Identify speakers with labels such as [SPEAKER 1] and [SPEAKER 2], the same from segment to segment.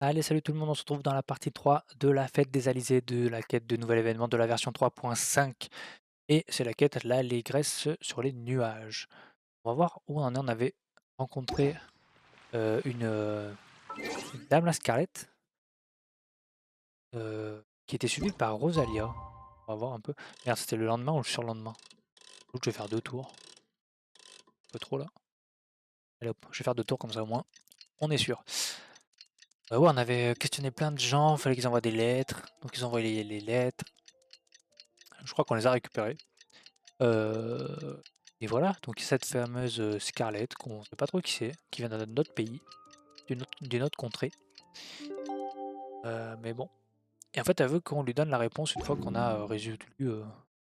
[SPEAKER 1] Allez, salut tout le monde, on se retrouve dans la partie 3 de la fête des Alizés, de la quête de nouvel événement de la version 3.5. Et c'est la quête l'allégresse sur les nuages. On va voir où on en est. On avait rencontré euh, une, euh, une dame, la Scarlett, qui était suivie par Rosalia. On va voir un peu. Merde, c'était le lendemain ou le surlendemain? Donc, je vais faire 2 tours. Un peu trop là. Allez hop, je vais faire 2 tours comme ça au moins. On est sûr. Ouais, on avait questionné plein de gens, il fallait qu'ils envoient des lettres. Donc ils ont envoyé les lettres. Je crois qu'on les a récupérées. Et voilà, donc cette fameuse Scarlett, qu'on sait pas trop qui c'est, qui vient d'un autre pays, d'une autre contrée. Mais bon. Et en fait, elle veut qu'on lui donne la réponse une fois qu'on a résolu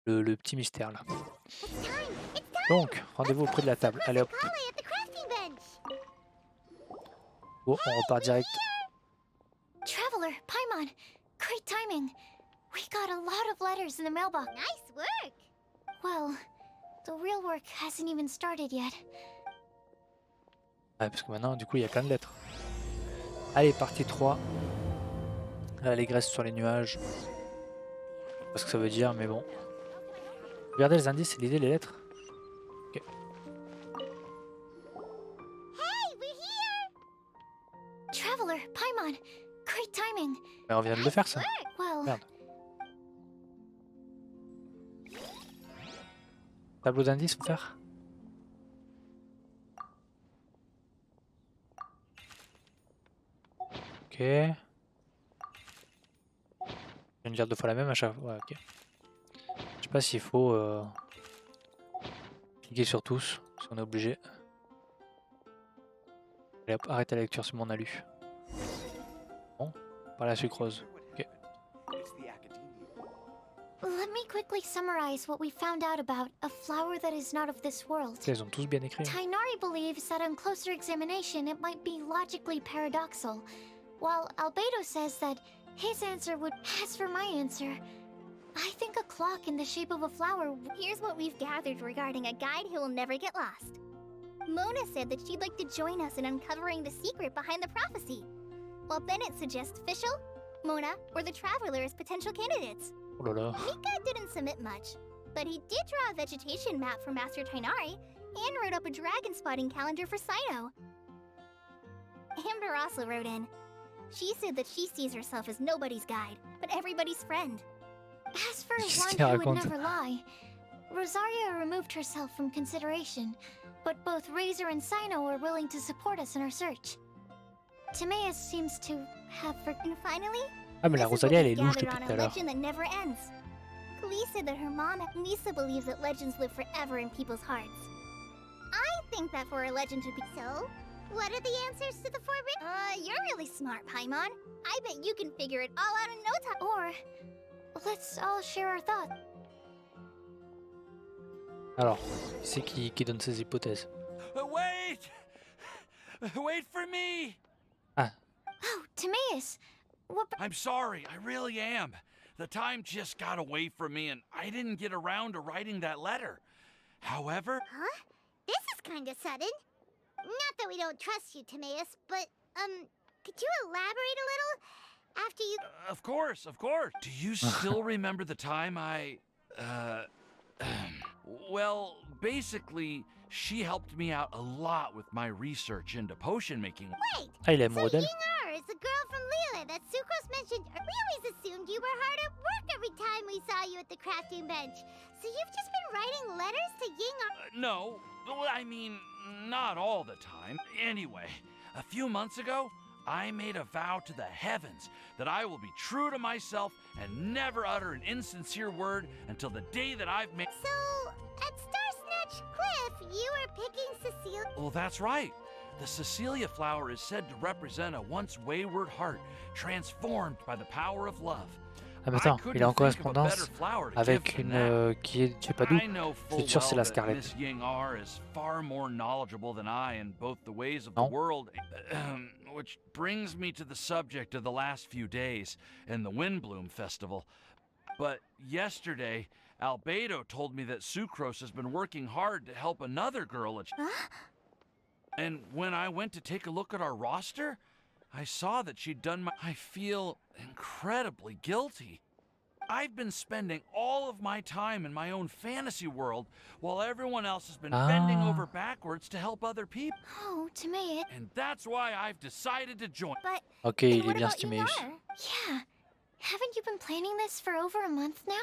[SPEAKER 1] le petit mystère là.
[SPEAKER 2] It's time! It's time!
[SPEAKER 1] Donc,
[SPEAKER 2] Let's
[SPEAKER 1] rendez-vous
[SPEAKER 2] go
[SPEAKER 1] auprès de la
[SPEAKER 2] meet
[SPEAKER 1] table. Allez
[SPEAKER 2] Professor
[SPEAKER 1] hop,
[SPEAKER 2] Kale at the crafting bench!
[SPEAKER 1] go, on
[SPEAKER 2] Hey,
[SPEAKER 1] repart
[SPEAKER 2] we're
[SPEAKER 1] direct.
[SPEAKER 2] here! Traveler, Paimon, great timing. We got a lot of letters in the mailbox. Nice work! Well, the real work hasn't even started yet.
[SPEAKER 1] Ouais, parce que maintenant, du coup, il y a plein de lettres. Allez, partie 3. L'allégresse sur les nuages. Je sais pas ce que ça veut dire, mais bon. Regardez les indices et l'idée, les lettres. Ok.
[SPEAKER 2] Hey, we're here! Traveler, Paimon, great timing.
[SPEAKER 1] Mais on vient de le faire ça.
[SPEAKER 2] Well,
[SPEAKER 1] Merde. Tableau d'indices, faut faire. Ok. Je viens de dire 2 fois la même à chaque fois. Ouais, ok. Je sais pas s'il faut cliquer sur tous, si on est obligé. Allez hop, arrête la lecture, c'est bon, on a lu. Bon, par la sucrose. Ok.
[SPEAKER 2] let me quickly summarize what we found out about a flower that is not of this world.
[SPEAKER 1] Ils ont tous bien écrit. Hein.
[SPEAKER 2] Tainari believes that on closer examination it might be logically paradoxal, while Albedo says that his answer would. As for my answer, I think a clock in the shape of a flower.
[SPEAKER 3] Here's what we've gathered regarding a guide who will never get lost. Mona said that she'd like to join us in uncovering the secret behind the prophecy, while Bennett suggests Fischl, Mona, or the Traveler as potential candidates.
[SPEAKER 1] Oh là là.
[SPEAKER 3] Mika didn't submit much, but he did draw a vegetation map for Master Tainari and wrote up a dragon spotting calendar for Saito. Amber also wrote in. She said that she sees herself as nobody's guide, but everybody's friend.
[SPEAKER 2] As for
[SPEAKER 1] Qu'est-ce
[SPEAKER 2] one
[SPEAKER 1] qu'il
[SPEAKER 2] who would
[SPEAKER 1] raconte?
[SPEAKER 2] never lie, Rosaria removed herself from consideration, but both Razor and Sino are willing to support us in our search. Timaeus seems to have
[SPEAKER 3] And finally,
[SPEAKER 1] Ah, mais la
[SPEAKER 3] this is what
[SPEAKER 1] Rosalia, elle
[SPEAKER 3] we've
[SPEAKER 1] est louche
[SPEAKER 3] gathered
[SPEAKER 1] depuis
[SPEAKER 3] on
[SPEAKER 1] tout
[SPEAKER 3] a
[SPEAKER 1] à l'heure.
[SPEAKER 3] legend that never ends. Klee said that her mom, Lisa, believes that legends live forever in people's hearts. I think that for a legend to be so, what are the answers to the 4 rings? You're really smart, Paimon. I bet you can figure it all out in no time.
[SPEAKER 2] Or, let's all share our thoughts.
[SPEAKER 1] Alors, c'est qui donne ses hypothèses?
[SPEAKER 4] Wait! Wait for me!
[SPEAKER 1] Ah,
[SPEAKER 2] Oh, Timaeus! What?
[SPEAKER 4] I'm sorry, I really am. The time just got away from me and I didn't get around to writing that letter. However,
[SPEAKER 3] Huh? This is kinda sudden. Not that we don't trust you, Timaeus, but, could you elaborate a little? After you...
[SPEAKER 4] of course, of course. Do you still remember the time well, basically, she helped me out a lot with my research into potion making.
[SPEAKER 3] Wait!
[SPEAKER 1] ah, il est
[SPEAKER 3] So
[SPEAKER 1] amoureux d'elle.
[SPEAKER 3] Yingar is the girl from Lila that Sucrose mentioned. We always assumed you were hard at work every time we saw you at the crafting bench. So you've just been writing letters to Yingar?
[SPEAKER 4] No, well, I mean, not all the time. Anyway, a few months ago, I made a vow to the heavens that I will be true to myself and never utter an insincere word until the day that I've made.
[SPEAKER 3] So, at Star Snatch Cliff, you were picking Cecile.
[SPEAKER 4] Well, that's right. The Cecilia flower is said to represent a once wayward heart transformed by the power of love.
[SPEAKER 1] Ah, mais attends, il est en correspondance avec une qui est, je sais pas d'où.
[SPEAKER 4] I know full
[SPEAKER 1] C'est sûr, c'est la
[SPEAKER 4] well that
[SPEAKER 1] Scarlett.
[SPEAKER 4] Miss Ying-Ar is far more knowledgeable than I in both the ways of the
[SPEAKER 1] Non.
[SPEAKER 4] world, which brings me to the subject of the last few days and the Windbloom Festival. But yesterday, Albedo told me that Sucrose has been working hard to help another girl. And when I went to take a look at our roster, I saw that she'd done my. I feel incredibly guilty. I've been spending all of my time in my own fantasy world while everyone else has been bending over
[SPEAKER 1] Ah.
[SPEAKER 4] backwards to help other people.
[SPEAKER 2] Oh, Timmy,
[SPEAKER 4] And that's why I've decided to join.
[SPEAKER 3] But
[SPEAKER 1] Ok,
[SPEAKER 3] then
[SPEAKER 1] il est
[SPEAKER 3] what
[SPEAKER 1] bien
[SPEAKER 3] about you,
[SPEAKER 1] Stimeus.
[SPEAKER 3] Nar?
[SPEAKER 2] yeah. Haven't you been planning this for over a month now?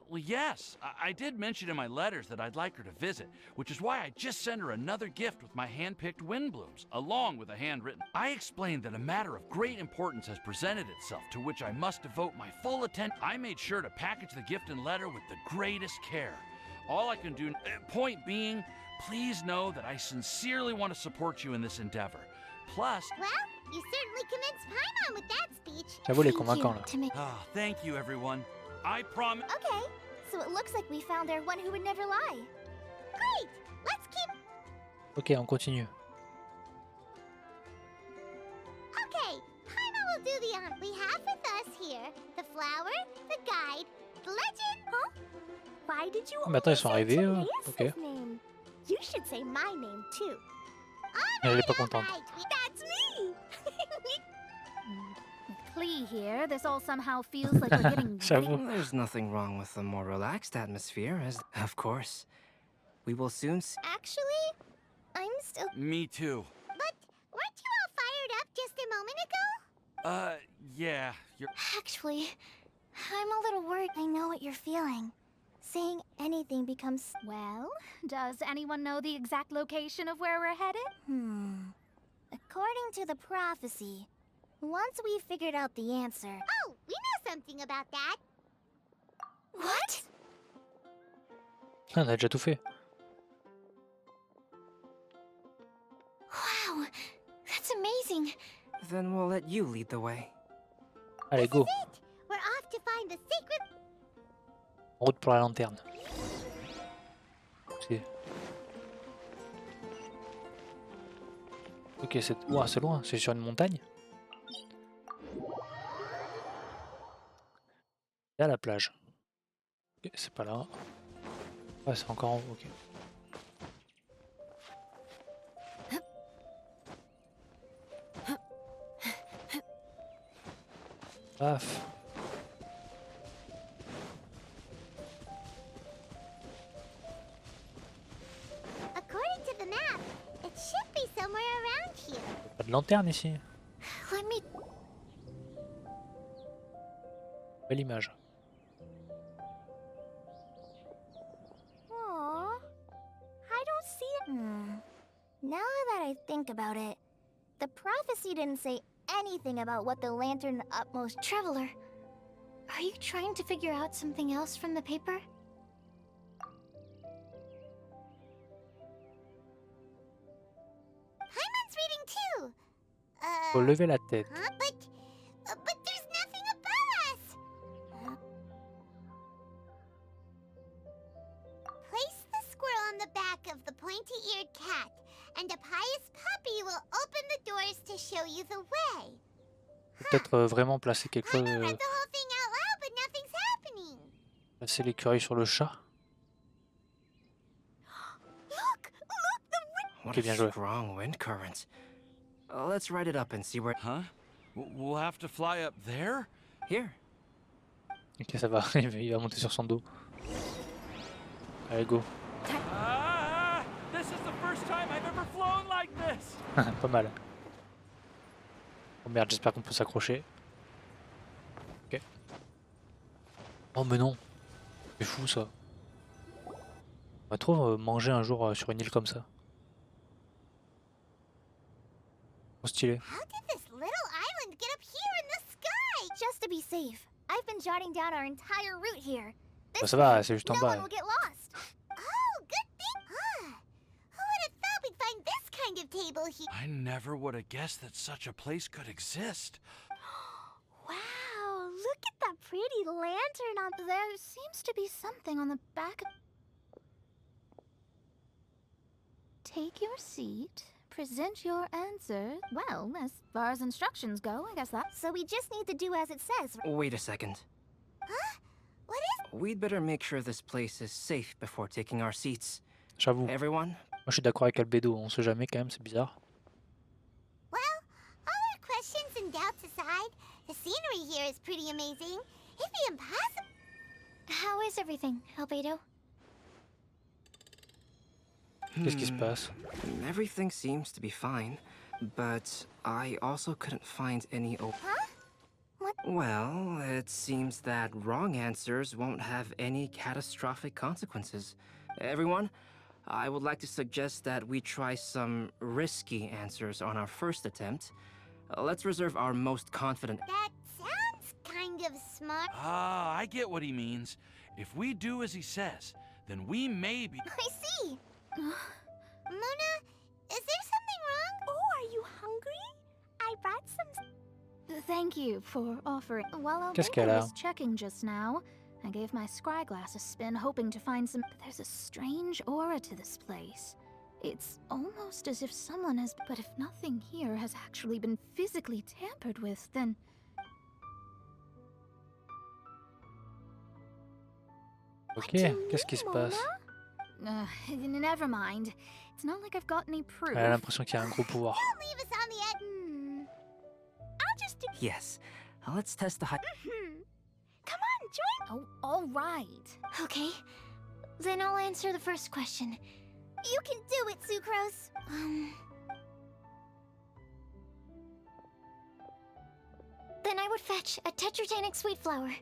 [SPEAKER 4] Well, yes, I did mention in my letters that I'd like her to visit, which is why I just sent her another gift with my hand-picked wind blooms, along with a handwritten. I explained that a matter of great importance has presented itself, to which I must devote my full attention. I made sure to package the gift and letter with the greatest care. All I can do, point being, please know that I sincerely want to support you in this endeavor. Plus,
[SPEAKER 3] Well, you certainly convinced Paimon with that speech.
[SPEAKER 1] J'avoue, il est
[SPEAKER 2] Thank
[SPEAKER 1] convaincant
[SPEAKER 2] you,
[SPEAKER 1] là.
[SPEAKER 2] Timmy.
[SPEAKER 4] thank you, everyone. I promise.
[SPEAKER 3] Okay, so it looks like we found our one who would never lie. Great! Let's keep...
[SPEAKER 1] Ok, on continue.
[SPEAKER 3] Okay, Paimon will do the honor. We have with us here the flower, the guide, the legend... Huh? Why did you
[SPEAKER 1] Ah, mais attends, ils sont arrivés. Ok.
[SPEAKER 3] name? You should say my name, too.
[SPEAKER 1] Elle est pas contente.
[SPEAKER 3] That's me!
[SPEAKER 5] Klee here, this all somehow feels like we're getting
[SPEAKER 1] J'avoue.
[SPEAKER 6] There's nothing wrong with a more relaxed atmosphere, as of course. We will soon
[SPEAKER 3] Actually, I'm still...
[SPEAKER 4] Me too.
[SPEAKER 3] But weren't you all fired up just a moment ago?
[SPEAKER 4] Yeah, you're.
[SPEAKER 2] Actually, I'm a little worried.
[SPEAKER 3] I know what you're feeling. Saying anything becomes...
[SPEAKER 5] Well, does anyone know the exact location of where we're headed?
[SPEAKER 3] According to the prophecy, once we figured out the answer... Oh, we know something about that.
[SPEAKER 2] What?
[SPEAKER 1] Ah, on a déjà tout fait.
[SPEAKER 2] Wow, that's amazing.
[SPEAKER 6] Then we'll let you lead the way.
[SPEAKER 1] Allez, go.
[SPEAKER 3] It! We're off to find the secret...
[SPEAKER 1] En route pour la lanterne. C'est- Ok, c'est ouah, c'est loin, c'est sur une montagne. Et à la plage. Ok, c'est pas là. Ah, c'est encore en haut, ok. Paf.
[SPEAKER 3] According to the map, it should be somewhere around here.
[SPEAKER 1] Pas de lanterne ici.
[SPEAKER 2] Let me.
[SPEAKER 1] Belle image.
[SPEAKER 3] Aww. I don't see it. Now that I think about it, the prophecy didn't say anything about what the lantern utmost...
[SPEAKER 2] Traveler, are you trying to figure out something else from the paper?
[SPEAKER 3] Paimon's reading too.
[SPEAKER 1] Faut lever la tête.
[SPEAKER 3] Huh? But there's nothing above us. Place the squirrel on the back of the pointy-eared cat, and a pious puppy will open the doors to show you the way.
[SPEAKER 1] Faut peut-être vraiment placer quelque chose.
[SPEAKER 3] Paimon read the whole thing out loud, but nothing's happening.
[SPEAKER 1] Placer l'écureuil sur le chat.
[SPEAKER 3] Look, the wind.
[SPEAKER 6] What
[SPEAKER 1] Okay, bien
[SPEAKER 6] a
[SPEAKER 1] joué.
[SPEAKER 6] strong wind current. Let's ride it up and see where...
[SPEAKER 4] Huh? We'll have to fly up there?
[SPEAKER 6] Here.
[SPEAKER 1] Ok, ça va, il va monter sur son dos. Allez, go.
[SPEAKER 4] Ah! This is the first time I've ever flown like this!
[SPEAKER 1] Pas mal. Oh merde, j'espère qu'on peut s'accrocher. Ok. Oh mais non. C'est fou ça. On va trop manger un jour sur une île comme ça. Trop stylé.
[SPEAKER 3] How did this little island get up here in the sky? Just to be safe, I've been jotting down our entire route here.
[SPEAKER 1] Bah, ça va, c'est juste en
[SPEAKER 3] No
[SPEAKER 1] bas.
[SPEAKER 3] one will get lost. Oh, good thing. Who would have thought we'd find this kind of table here?
[SPEAKER 4] I never would have guessed that such a place could exist.
[SPEAKER 5] Wow, look at that pretty lantern on there. Seems to be something on the back of... Take your seat. Present your answer. Well, as far as instructions go, I guess that...
[SPEAKER 3] So we just need to do as it says.
[SPEAKER 6] Wait a second.
[SPEAKER 3] What is...
[SPEAKER 6] We'd better make sure this place is safe before taking our seats.
[SPEAKER 1] J'avoue. Moi
[SPEAKER 6] Everyone,
[SPEAKER 1] je suis d'accord avec Albedo, on sait jamais quand même, c'est bizarre.
[SPEAKER 3] Well, all outside. The scenery here is pretty amazing. It'd be impossible.
[SPEAKER 2] How is everything, Albedo?
[SPEAKER 1] Qu'est-ce qui se passe?
[SPEAKER 6] Everything seems to be fine, but I also couldn't find any
[SPEAKER 3] Huh? What?
[SPEAKER 6] Well, it seems that wrong answers won't have any catastrophic consequences. Everyone, I would like to suggest that we try some risky answers on our first attempt. Let's reserve our most confident.
[SPEAKER 3] That sounds kind of smart.
[SPEAKER 4] Ah, I get what he means. If we do as he says, then we may be.
[SPEAKER 3] I see. Mona, is there something wrong? Oh, are you hungry? I brought some.
[SPEAKER 5] Thank you for offering. While
[SPEAKER 1] Qu'est-ce qu'elle
[SPEAKER 5] Albedo
[SPEAKER 1] a?
[SPEAKER 5] was checking just now, I gave my scryglass a spin, hoping to find some. But there's a strange aura to this place. It's almost as if someone has. But if nothing here has actually been physically tampered with, then.
[SPEAKER 1] Ok, qu'est-ce qui se passe?
[SPEAKER 5] Never mind. It's not like I've got any proof.
[SPEAKER 1] Elle a l'impression qu'il y a un gros pouvoir.
[SPEAKER 3] Don't leave us on the edge. I'll just do.
[SPEAKER 6] Yes, let's test the
[SPEAKER 3] Come on, join.
[SPEAKER 5] Oh, all right.
[SPEAKER 2] Okay. Then I'll answer the first question.
[SPEAKER 3] You can do it, Sucrose.
[SPEAKER 2] Then I would fetch a tetratanic sweet flower.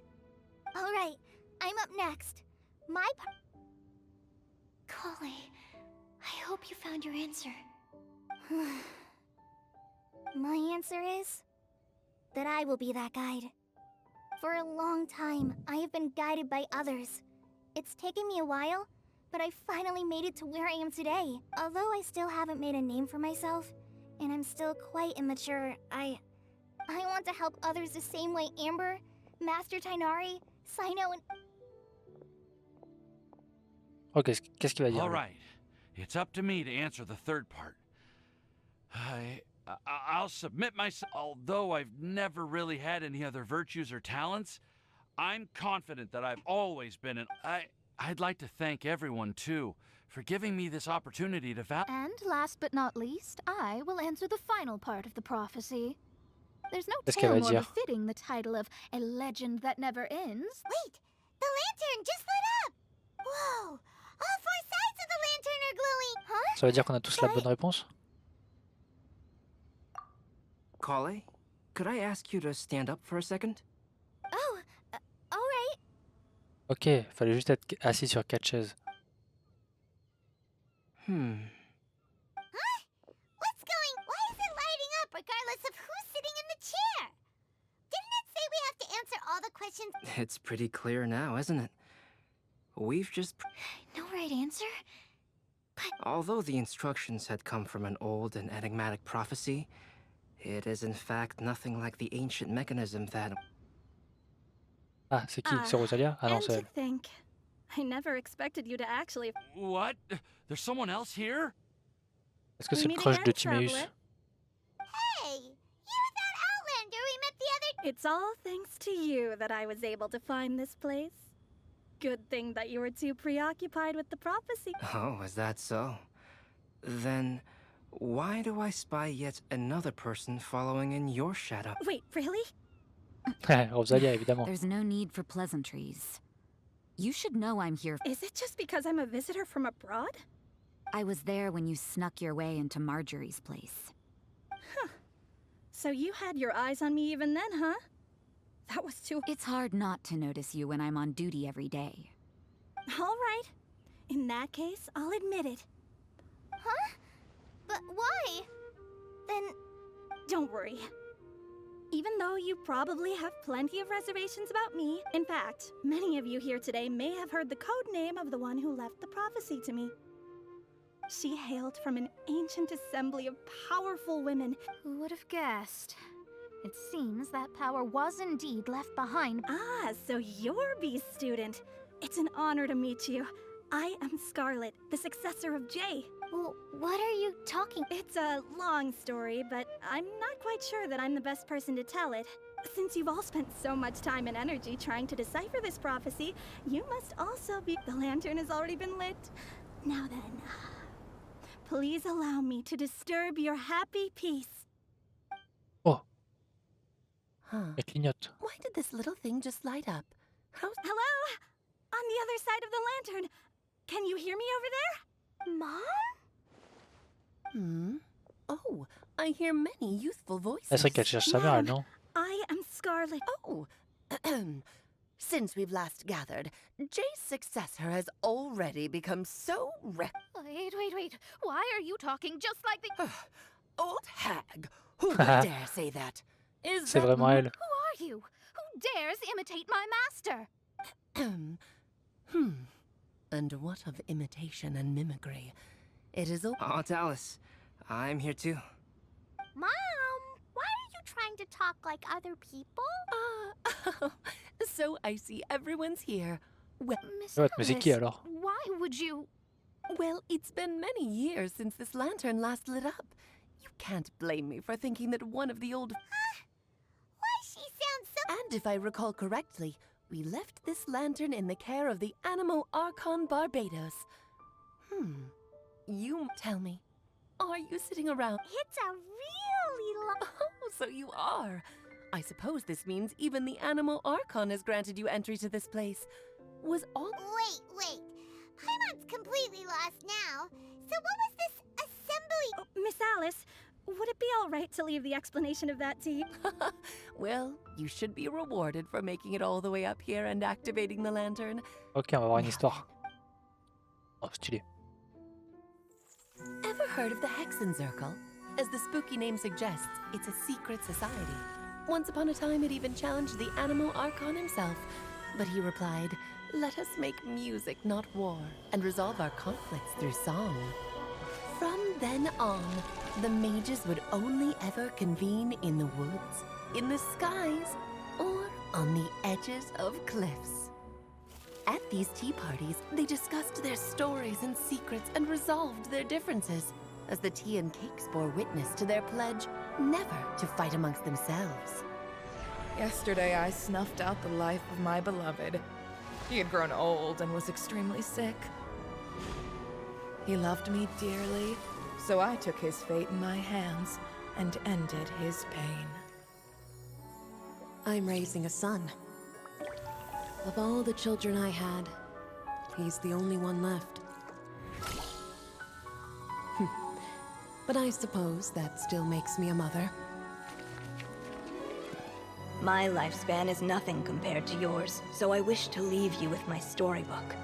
[SPEAKER 3] All right, I'm up next. My
[SPEAKER 2] Kale, I hope you found your answer.
[SPEAKER 3] My answer is that I will be that guide. For a long time, I have been guided by others. It's taken me a while, but I finally made it to where I am today. Although I still haven't made a name for myself, and I'm still quite immature, I want to help others the same way Amber, Master Tainari, Sino, and...
[SPEAKER 1] Ok, qu'est-ce qu'il va dire?
[SPEAKER 4] All
[SPEAKER 1] lui?
[SPEAKER 4] right, it's up to me to answer the third part. I'll submit myself. Although I've never really had any other virtues or talents, I'm confident that I've always been I'd like to thank everyone, too, for giving me this opportunity to
[SPEAKER 5] And last but not least, I will answer the final part of the prophecy. There's no
[SPEAKER 1] Qu'est-ce qu'elle
[SPEAKER 5] tale
[SPEAKER 1] va
[SPEAKER 5] more
[SPEAKER 1] dire?
[SPEAKER 5] befitting the title of a legend that never ends.
[SPEAKER 3] Wait! The lantern just lit up! Whoa! All four sides of the lantern are glowing! Huh?
[SPEAKER 1] Ça veut dire qu'on a tous la bonne réponse?
[SPEAKER 6] Kale, could I ask you to stand up for a second?
[SPEAKER 3] Oh, all right.
[SPEAKER 1] Ok, fallait juste être assis sur 4 chaises.
[SPEAKER 3] What's going? Why is it lighting up regardless of who's sitting in the chair? Didn't it say we have to answer all the questions?
[SPEAKER 6] It's pretty clear now, isn't it? We've just...
[SPEAKER 2] No right answer?
[SPEAKER 6] Although the instructions had come from an old and enigmatic prophecy, it is in fact nothing like the ancient mechanism that...
[SPEAKER 1] Ah, c'est qui? C'est Rosalia? Ah non,
[SPEAKER 7] And
[SPEAKER 1] c'est
[SPEAKER 7] to
[SPEAKER 1] elle.
[SPEAKER 7] think, I never expected you to actually
[SPEAKER 4] What? There's someone else here?
[SPEAKER 1] Est-ce que c'est
[SPEAKER 7] We
[SPEAKER 1] le
[SPEAKER 7] meet
[SPEAKER 1] crush
[SPEAKER 7] again,
[SPEAKER 1] de Timéus?
[SPEAKER 7] traveler.
[SPEAKER 3] Hey, you're that Outlander we met the other...
[SPEAKER 7] It's all thanks to you that I was able to find this place. Good thing that you were too preoccupied with the prophecy.
[SPEAKER 6] Oh, is that so? Then, why do I spy yet another person following in your shadow?
[SPEAKER 7] Wait, really?
[SPEAKER 1] Rosalia, évidemment.
[SPEAKER 8] There's no need for pleasantries. You should know I'm here.
[SPEAKER 7] Is it just because I'm a visitor from abroad?
[SPEAKER 8] I was there when you snuck your way into Marjorie's place.
[SPEAKER 7] So you had your eyes on me even then, huh? That was too...
[SPEAKER 8] It's hard not to notice you when I'm on duty every day.
[SPEAKER 7] All right. In that case, I'll admit it.
[SPEAKER 3] Huh? But why? Then...
[SPEAKER 7] Don't worry. Even though you probably have plenty of reservations about me, in fact, many of you here today may have heard the code name of the one who left the prophecy to me. She hailed from an ancient assembly of powerful women.
[SPEAKER 5] Who would have guessed? It seems that power was indeed left behind.
[SPEAKER 7] Ah, so you're Beast student. It's an honor to meet you. I am Scarlet, the successor of Jay.
[SPEAKER 2] Well, what are you talking?
[SPEAKER 7] It's a long story, but I'm not quite sure that I'm the best person to tell it. Since you've all spent so much time and energy trying to decipher this prophecy, you must also be... The lantern has already been lit. Now then, please allow me to disturb your happy peace.
[SPEAKER 1] Oh,
[SPEAKER 9] Huh.
[SPEAKER 1] Elle clignote.
[SPEAKER 9] Why did this little thing just light up? How?
[SPEAKER 7] Hello? On the other side of the lantern. Can you hear me over there? Mom?
[SPEAKER 9] Oh, I hear many youthful voices.
[SPEAKER 1] C'est vrai qu'elle cherche sa mère, elle, non?
[SPEAKER 7] I am Scarlet.
[SPEAKER 9] Oh, since we've last gathered, Jay's successor has already become so
[SPEAKER 5] Wait. Why are you talking just like the...
[SPEAKER 9] Old hag! Who would dare say that? Is
[SPEAKER 1] C'est
[SPEAKER 9] that
[SPEAKER 1] vraiment elle.
[SPEAKER 5] Who are you? Who dares imitate my master?
[SPEAKER 9] And what of imitation and mimicry? It is all...
[SPEAKER 6] Oh, Dallas. I'm here too.
[SPEAKER 3] Mom, why are you trying to talk like other people?
[SPEAKER 9] So I see everyone's here. Well,
[SPEAKER 5] Miss
[SPEAKER 1] Ouais, mais c'est qui
[SPEAKER 5] Alice,
[SPEAKER 1] alors?
[SPEAKER 5] why would you...
[SPEAKER 9] well, it's been many years since this lantern last lit up. You can't blame me for thinking that one of the old...
[SPEAKER 3] Why she sounds so...
[SPEAKER 9] And if I recall correctly, we left this lantern in the care of the Animo Archon Barbados. You tell me, are you sitting around?
[SPEAKER 3] It's a really long...
[SPEAKER 9] Oh, so you are. I suppose this means even the Animo Archon has granted you entry to this place. Was all...
[SPEAKER 3] Wait. Paimon's completely lost now. So what was this assembly?
[SPEAKER 7] Oh, Miss Alice, would it be all right to leave the explanation of that to you?
[SPEAKER 9] Well, you should be rewarded for making it all the way up here and activating the lantern.
[SPEAKER 1] Ok, on va voir une histoire. Oh, stylé.
[SPEAKER 9] Ever heard of the Hexenzirkel? As the spooky name suggests, it's a secret society. Once upon a time, it even challenged the Animo Archon himself. But he replied, "Let us make music, not war, and resolve our conflicts through song." From then on, the mages would only ever convene in the woods, in the skies, or on the edges of cliffs. At these tea parties, they discussed their stories and secrets and resolved their differences, as the tea and cakes bore witness to their pledge never to fight amongst themselves.
[SPEAKER 10] Yesterday I snuffed out the life of my beloved. He had grown old and was extremely sick. He loved me dearly, so I took his fate in my hands and ended his pain.
[SPEAKER 9] I'm raising a son. Of all the children I had, he's the only one left. But I suppose that still makes me a mother.
[SPEAKER 11] My lifespan is nothing compared to yours, so I wish to leave you with my storybook.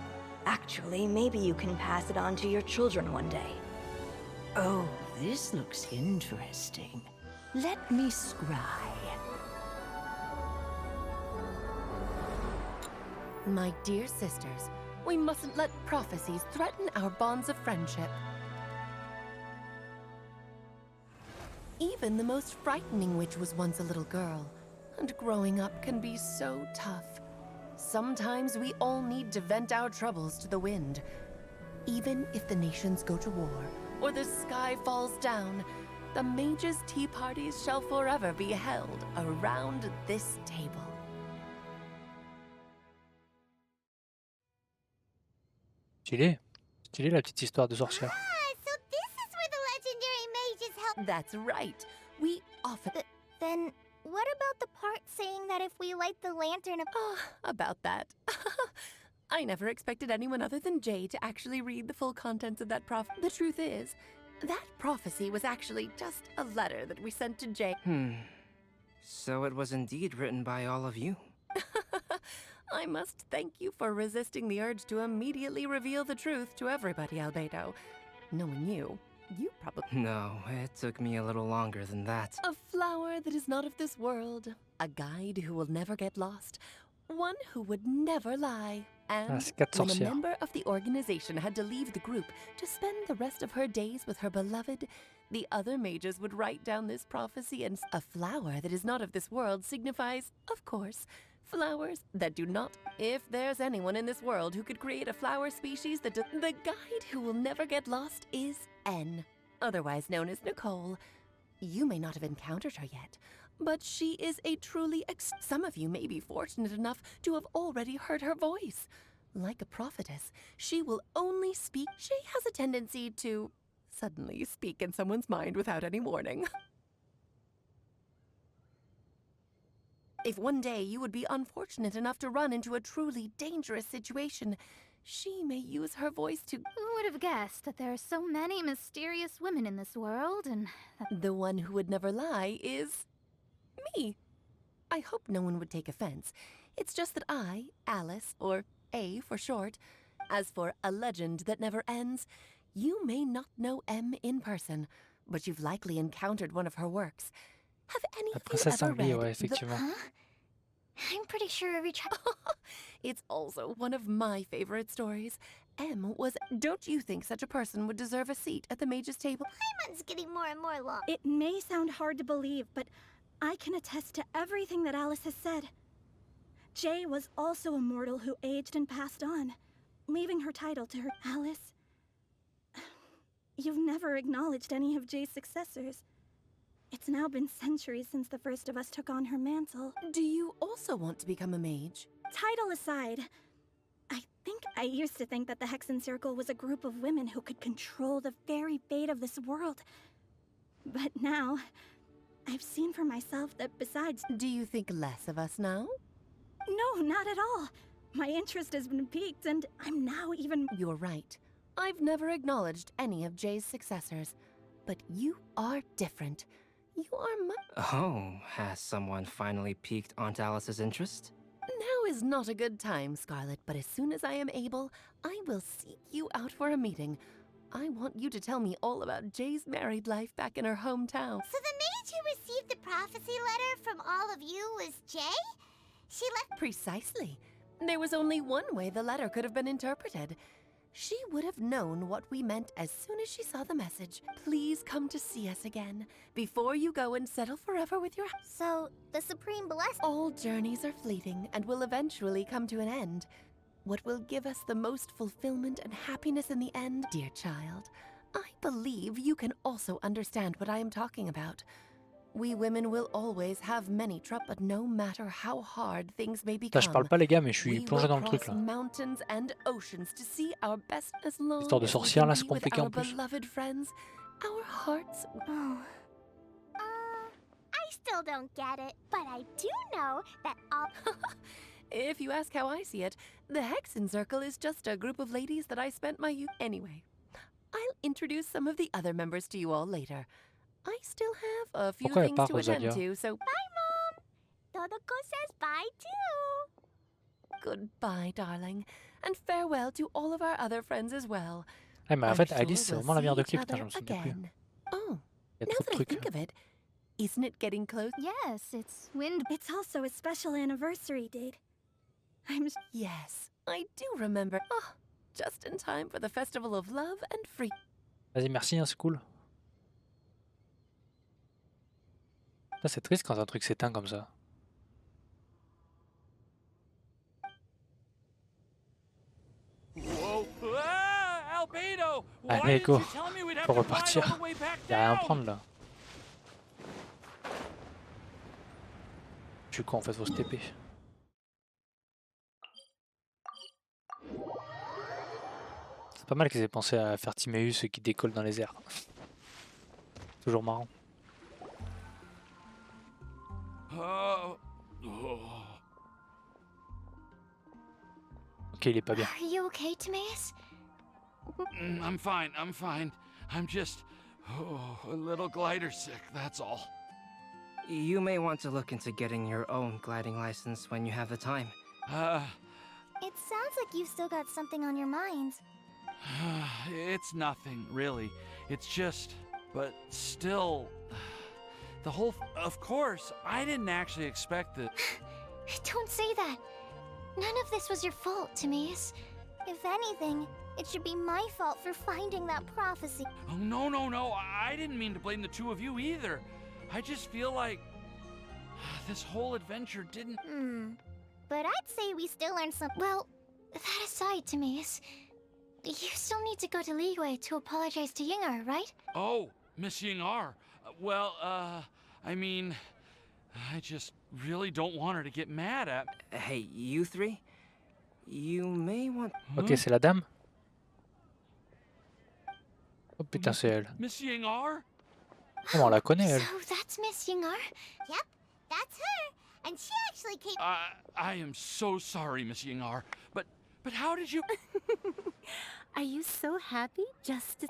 [SPEAKER 11] Actually, maybe you can pass it on to your children one day.
[SPEAKER 12] Oh, this looks interesting. Let me scry.
[SPEAKER 9] My dear sisters, we mustn't let prophecies threaten our bonds of friendship. Even the most frightening witch was once a little girl, and growing up can be so tough. Sometimes we all need to vent our troubles to the wind. Even if the nations go to war, or the sky falls down, the mages' tea parties shall forever be held around this table.
[SPEAKER 1] Stylé. Stylé la petite histoire de sorcière.
[SPEAKER 3] So this is where the legendary mages help.
[SPEAKER 9] That's right. We often...
[SPEAKER 3] Then what about the part saying that if we light the lantern...
[SPEAKER 9] about that. I never expected anyone other than Jay to actually read the full contents of that prophecy. The truth is, that prophecy was actually just a letter that we sent to Jay.
[SPEAKER 6] So it was indeed written by all of you?
[SPEAKER 9] I must thank you for resisting the urge to immediately reveal the truth to everybody, Albedo. Knowing you probably...
[SPEAKER 6] No, it took me a little longer than that.
[SPEAKER 9] A flower that is not of this world, a guide who will never get lost, one who would never lie. And
[SPEAKER 1] c'est quatre
[SPEAKER 9] when a
[SPEAKER 1] sorcières.
[SPEAKER 9] member of the organization had to leave the group to spend the rest of her days with her beloved, the other mages would write down this prophecy, and a flower that is not of this world signifies, of course, flowers that do not. If there's anyone in this world who could create a flower species that does... The guide who will never get lost is N, otherwise known as Nicole. You may not have encountered her yet, but she is a truly some of you may be fortunate enough to have already heard her voice. Like a prophetess, she will only speak. She has a tendency to suddenly speak in someone's mind without any warning. If one day you would be unfortunate enough to run into a truly dangerous situation, she may use her voice to...
[SPEAKER 5] Who would have guessed that there are so many mysterious women in this world, and that
[SPEAKER 9] The one who would never lie is... me. I hope no one would take offense. It's just that I, Alice, or A for short, as for a legend that never ends, you may not know M in person, but you've likely encountered one of her works. Have any
[SPEAKER 1] La
[SPEAKER 9] of you
[SPEAKER 1] princesse
[SPEAKER 9] ever
[SPEAKER 1] Anglie,
[SPEAKER 9] read
[SPEAKER 1] ouais, effectivement.
[SPEAKER 2] Huh? I'm pretty sure every child.
[SPEAKER 9] It's also one of my favorite stories. M was... Don't you think such a person would deserve a seat at the mage's table?
[SPEAKER 3] Playmon's getting more and more long.
[SPEAKER 7] It may sound hard to believe, but I can attest to everything that Alice has said. Jay was also a mortal who aged and passed on, leaving her title to her. Alice, you've never acknowledged any of Jay's successors. It's now been centuries since the first of us took on her mantle.
[SPEAKER 9] Do you also want to become a mage?
[SPEAKER 7] Title aside, I used to think that the Hexen Circle was a group of women who could control the very fate of this world. But now, I've seen for myself that besides...
[SPEAKER 9] Do you think less of us now?
[SPEAKER 7] No, not at all. My interest has been piqued, and I'm now even...
[SPEAKER 9] You're right. I've never acknowledged any of Jay's successors. But you are different. You are
[SPEAKER 6] Oh, has someone finally piqued Aunt Alice's interest?
[SPEAKER 9] Now is not a good time, Scarlet, but as soon as I am able, I will seek you out for a meeting. I want you to tell me all about Jay's married life back in her hometown.
[SPEAKER 3] So the mage who received the prophecy letter from all of you was Jay? She left...
[SPEAKER 9] Precisely. There was only one way the letter could have been interpreted. She would have known what we meant as soon as she saw the message. Please come to see us again, before you go and settle forever with your...
[SPEAKER 3] So, the Supreme Blessed...
[SPEAKER 9] All journeys are fleeting and will eventually come to an end. What will give us the most fulfillment and happiness in the end, dear child, I believe you can also understand what I am talking about. We women will always have many troubles, but no matter how hard things may
[SPEAKER 1] Là, je
[SPEAKER 9] become,
[SPEAKER 1] parle pas les gars, mais je suis
[SPEAKER 9] we
[SPEAKER 1] plongé
[SPEAKER 9] will
[SPEAKER 1] dans le truc
[SPEAKER 9] cross
[SPEAKER 1] là.
[SPEAKER 9] mountains and oceans to see our best as long
[SPEAKER 1] Histoire de
[SPEAKER 9] as we
[SPEAKER 1] sorcière
[SPEAKER 9] can
[SPEAKER 1] là, c'est
[SPEAKER 9] be with
[SPEAKER 1] compliqué
[SPEAKER 9] our
[SPEAKER 1] en plus.
[SPEAKER 9] beloved friends. Our hearts...
[SPEAKER 3] Oh. I still don't get it, but I do know that all...
[SPEAKER 9] If you ask how I see it, the Hexen Circle is just a group of ladies that I spent my youth... Anyway, I'll introduce some of the other members to you all later. I still have a few
[SPEAKER 1] Pourquoi elle
[SPEAKER 9] things
[SPEAKER 1] part,
[SPEAKER 9] to attend
[SPEAKER 1] Rosalia?
[SPEAKER 9] to, so...
[SPEAKER 3] Bye, Mom! Todoko says bye, too!
[SPEAKER 9] Goodbye, darling. And farewell to all of our other friends as well.
[SPEAKER 1] Ah, mais en
[SPEAKER 9] I'm
[SPEAKER 1] fait,
[SPEAKER 9] sure
[SPEAKER 1] Alice, c'est
[SPEAKER 9] we'll
[SPEAKER 1] vraiment la
[SPEAKER 9] see
[SPEAKER 1] meilleure de
[SPEAKER 9] each
[SPEAKER 1] clip. Putain, je
[SPEAKER 9] other
[SPEAKER 1] me souviens plus.
[SPEAKER 9] again. Oh,
[SPEAKER 1] Il y a
[SPEAKER 9] now
[SPEAKER 1] trop de
[SPEAKER 9] that I
[SPEAKER 1] trucs.
[SPEAKER 9] think of it, isn't it getting close?
[SPEAKER 5] yes, it's wind.
[SPEAKER 7] It's also a special anniversary date.
[SPEAKER 9] Yes, I do remember. Oh, just in time for the Festival of Love and Free.
[SPEAKER 1] Vas-y, merci, hein, c'est cool. Ça, c'est triste quand un truc s'éteint comme ça.
[SPEAKER 4] Whoa! Ah, Albedo! Why
[SPEAKER 1] Allez,
[SPEAKER 4] didn't
[SPEAKER 1] go.
[SPEAKER 4] you tell me we'd have
[SPEAKER 1] Faut
[SPEAKER 4] to ride
[SPEAKER 1] repartir.
[SPEAKER 4] all the way back
[SPEAKER 1] Y'a rien à
[SPEAKER 4] down?
[SPEAKER 1] prendre là. Je suis con en fait, faut se TP. C'est pas mal qu'ils aient pensé à faire Timéus qui décolle dans les airs. Toujours marrant.
[SPEAKER 4] Oh.
[SPEAKER 1] Ok, il est pas bien.
[SPEAKER 2] Are you okay, Timaeus?
[SPEAKER 4] I'm fine, I'm fine. I'm just a little glider sick, that's all.
[SPEAKER 6] You may want to look into getting your own gliding license when you have the time.
[SPEAKER 3] It sounds like you've still got something on your mind.
[SPEAKER 4] It's nothing, really. It's just... But still... The whole... Of course, I didn't actually expect that...
[SPEAKER 2] Don't say that. None of this was your fault, Timaeus.
[SPEAKER 3] If anything, it should be my fault for finding that prophecy.
[SPEAKER 4] Oh, no. I didn't mean to blame the two of you either. I just feel like... This whole adventure didn't...
[SPEAKER 3] But I'd say we still learned some...
[SPEAKER 2] Well, that aside, Timaeus, you still need to go to Liyue to apologize to Yingar, right?
[SPEAKER 4] Oh, Miss Yingar. Well, I mean... I just really don't want her to get mad at...
[SPEAKER 6] Hey, you three? You may want...
[SPEAKER 1] Ok, c'est la dame. Oh putain, c'est elle.
[SPEAKER 4] Miss Yingar?
[SPEAKER 1] Comment on la connaît elle?
[SPEAKER 2] So that's Miss Yingar?
[SPEAKER 3] Yep, that's her. And she actually really came.
[SPEAKER 4] I am so sorry, Miss Yingar, but how did you?
[SPEAKER 13] Are you so happy just to...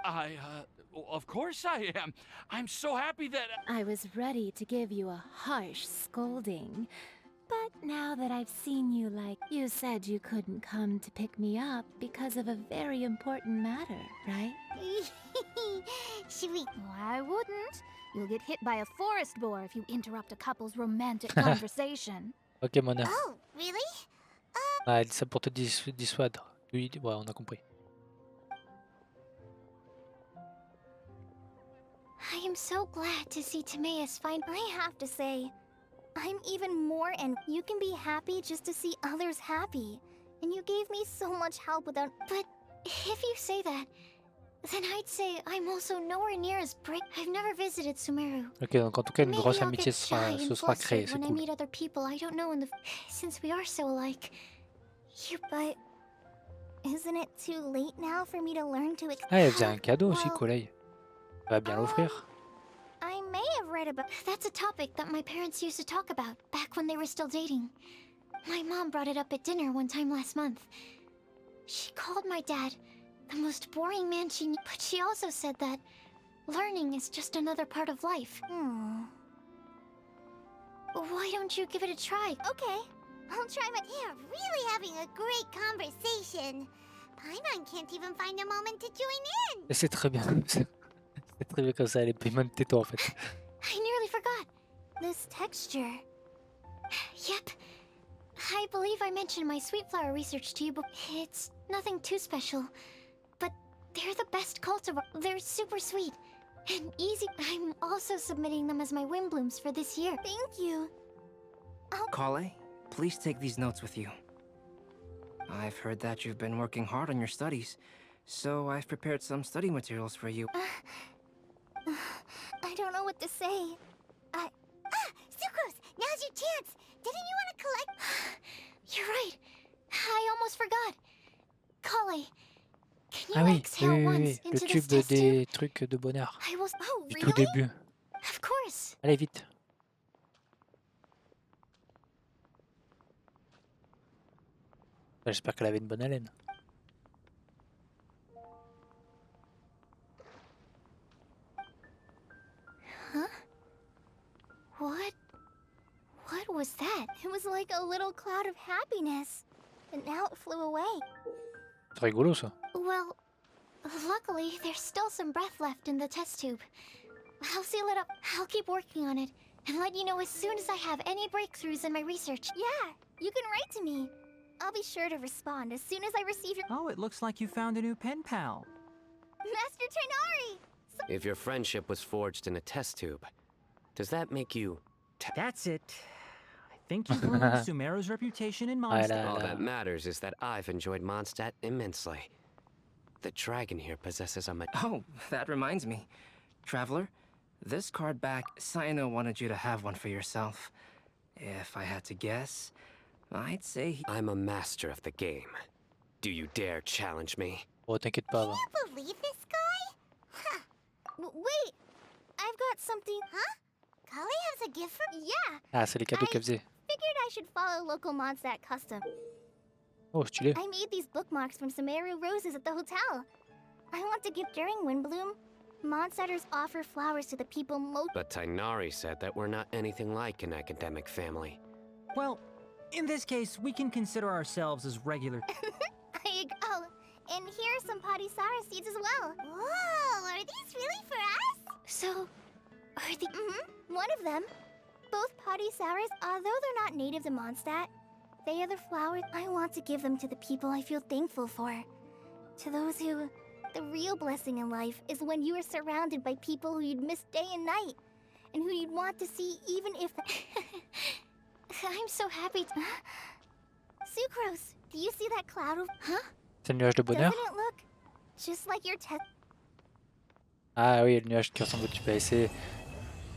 [SPEAKER 4] Well, of course I am. I'm so happy that...
[SPEAKER 13] I was ready to give you a harsh scolding. But now that I've seen you, like, you said you couldn't come to pick me up because of a very important matter, right?
[SPEAKER 3] Should we?
[SPEAKER 5] Why wouldn't? You'll get hit by a forest boar if you interrupt a couple's romantic conversation.
[SPEAKER 1] Ok, Mona.
[SPEAKER 3] Oh, really?
[SPEAKER 1] Ah, elle dit ça pour te dissuadre. Oui, ouais, on a compris.
[SPEAKER 2] I am so glad to see Timaeus find.
[SPEAKER 3] I have to say, I'm even more, and you can be happy just to see others happy. And you gave me so much help without.
[SPEAKER 2] But if you say that, then I'd say I'm also nowhere near as brave. I've never visited Sumeru.
[SPEAKER 1] Ok, donc en tout cas, une
[SPEAKER 2] Maybe
[SPEAKER 1] grosse
[SPEAKER 2] I'll
[SPEAKER 1] amitié
[SPEAKER 2] get
[SPEAKER 1] se
[SPEAKER 2] shy
[SPEAKER 1] sera
[SPEAKER 2] and
[SPEAKER 1] créée,
[SPEAKER 2] flustered
[SPEAKER 1] c'est
[SPEAKER 2] when I
[SPEAKER 1] cool.
[SPEAKER 2] meet other people I don't know in the. Since we are so alike.
[SPEAKER 3] But isn't it too late now for me to learn to
[SPEAKER 1] Ah, elle faisait un cadeau aussi,
[SPEAKER 3] Well,
[SPEAKER 1] Collègue. Elle va bien l'offrir.
[SPEAKER 3] I may have read about.
[SPEAKER 2] That's a topic that my parents used to talk about back when they were still dating. My mom brought it up at dinner one time last month. She called my dad the most boring man she knew, but she also said that learning is just another part of life. Why don't you give it a try?
[SPEAKER 3] Okay, I'll try my. They're really having a great conversation. Paimon can't even find a moment to join in.
[SPEAKER 1] Et c'est très bien. C'est très bien comme ça, elle est paiement de téton en fait.
[SPEAKER 2] I nearly forgot.
[SPEAKER 3] This texture.
[SPEAKER 2] Yep. I believe I mentioned my sweet flower research to you, but it's nothing too special. But they're the best cultivar. They're super sweet and easy. I'm also submitting them as my wind blooms for this year.
[SPEAKER 3] Thank you.
[SPEAKER 6] Kale, please take these notes with you. I've heard that you've been working hard on your studies, so I've prepared some study materials for you.
[SPEAKER 3] I don't know what to say. Sucrose, now's your chance. Didn't you want to collect?
[SPEAKER 2] You're right. I almost forgot. Kale, can you
[SPEAKER 1] Ah oui,
[SPEAKER 2] exhale
[SPEAKER 1] oui,
[SPEAKER 2] once
[SPEAKER 1] le
[SPEAKER 2] into this
[SPEAKER 1] tube
[SPEAKER 2] test tube?
[SPEAKER 1] des trucs de bonheur.
[SPEAKER 2] I will. Oh,
[SPEAKER 1] Du
[SPEAKER 2] really?
[SPEAKER 1] tout début.
[SPEAKER 2] Of course.
[SPEAKER 1] Allez, vite. J'espère qu'elle avait une bonne haleine.
[SPEAKER 2] Huh? What was that?
[SPEAKER 3] It was like a little cloud of happiness, and now it flew away.
[SPEAKER 1] C'est rigolo ça.
[SPEAKER 2] Well, luckily, there's still some breath left in the test tube. I'll seal it up. I'll keep working on it and let you know as soon as I have any breakthroughs in my research.
[SPEAKER 3] Yeah, you can write to me. I'll be sure to respond as soon as I receive your.
[SPEAKER 14] Oh, it looks like you found a new pen pal.
[SPEAKER 3] Master Tainari!
[SPEAKER 15] If your friendship was forged in a test tube, does that make you...
[SPEAKER 14] That's it. I think you've ruined Sumeru's reputation in Mondstadt.
[SPEAKER 15] All that matters is that I've enjoyed Mondstadt immensely. The dragon here possesses a...
[SPEAKER 6] Oh, that reminds me. Traveler, this card back, Saino wanted you to have one for yourself. If I had to guess, I'd say
[SPEAKER 15] I'm a master of the game. Do you dare challenge me?
[SPEAKER 1] Oh, t'inquiète pas. Va.
[SPEAKER 3] Can you believe this guy? Huh. Wait, I've got something. Huh? Kale has a gift for. Yeah.
[SPEAKER 1] Ah, c'est les cadeaux qu'elle faisait.
[SPEAKER 3] Figured I should follow local Mondstadt custom.
[SPEAKER 1] Oh, stylé.
[SPEAKER 3] I made these bookmarks from Sumeru roses at the hotel. I want to give during Windbloom. Mondstadters offer flowers to the people most.
[SPEAKER 15] But Tainari said that we're not anything like an academic family.
[SPEAKER 14] Well, in this case, we can consider ourselves as regular.
[SPEAKER 3] Oh, and here are some Padisara seeds as well. Whoa, are these really for us?
[SPEAKER 2] So, are the...
[SPEAKER 3] one of them. Both Padisaras, although they're not native to Mondstadt, they are the flowers. I want to give them to the people I feel thankful for. To those who... The real blessing in life is when you are surrounded by people who you'd miss day and night, and who you'd want to see even if...
[SPEAKER 2] I'm so happy to...
[SPEAKER 3] Sucrose, do you see that cloud of... Huh?
[SPEAKER 1] C'est le nuage de bonheur.
[SPEAKER 3] Doesn't it look just like your test?
[SPEAKER 1] Ah oui, le nuage qui ressemble au tube à essai.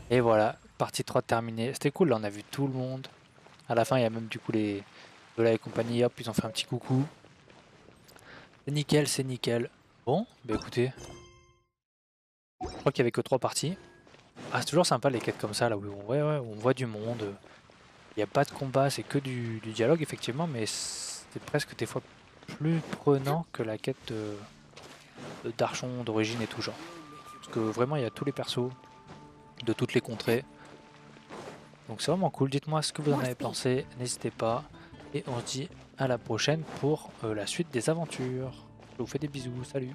[SPEAKER 1] Et voilà, partie 3 terminée. C'était cool, là on a vu tout le monde. À la fin, il y a même du coup les Lola et compagnie. Hop, ils ont fait un petit coucou. C'est nickel, c'est nickel. Bon, bah écoutez. Je crois qu'il n'y avait que 3 parties. Ah, c'est toujours sympa les quêtes comme ça, là où on, ouais, où on voit du monde. Il n'y a pas de combat, c'est que du dialogue effectivement, mais c'est presque des fois plus prenant que la quête d'Archon d'origine et tout genre. Parce que vraiment il y a tous les persos de toutes les contrées. Donc c'est vraiment cool, dites-moi ce que vous en avez pensé, n'hésitez pas. Et on se dit à la prochaine pour la suite des aventures. Je vous fais des bisous, salut!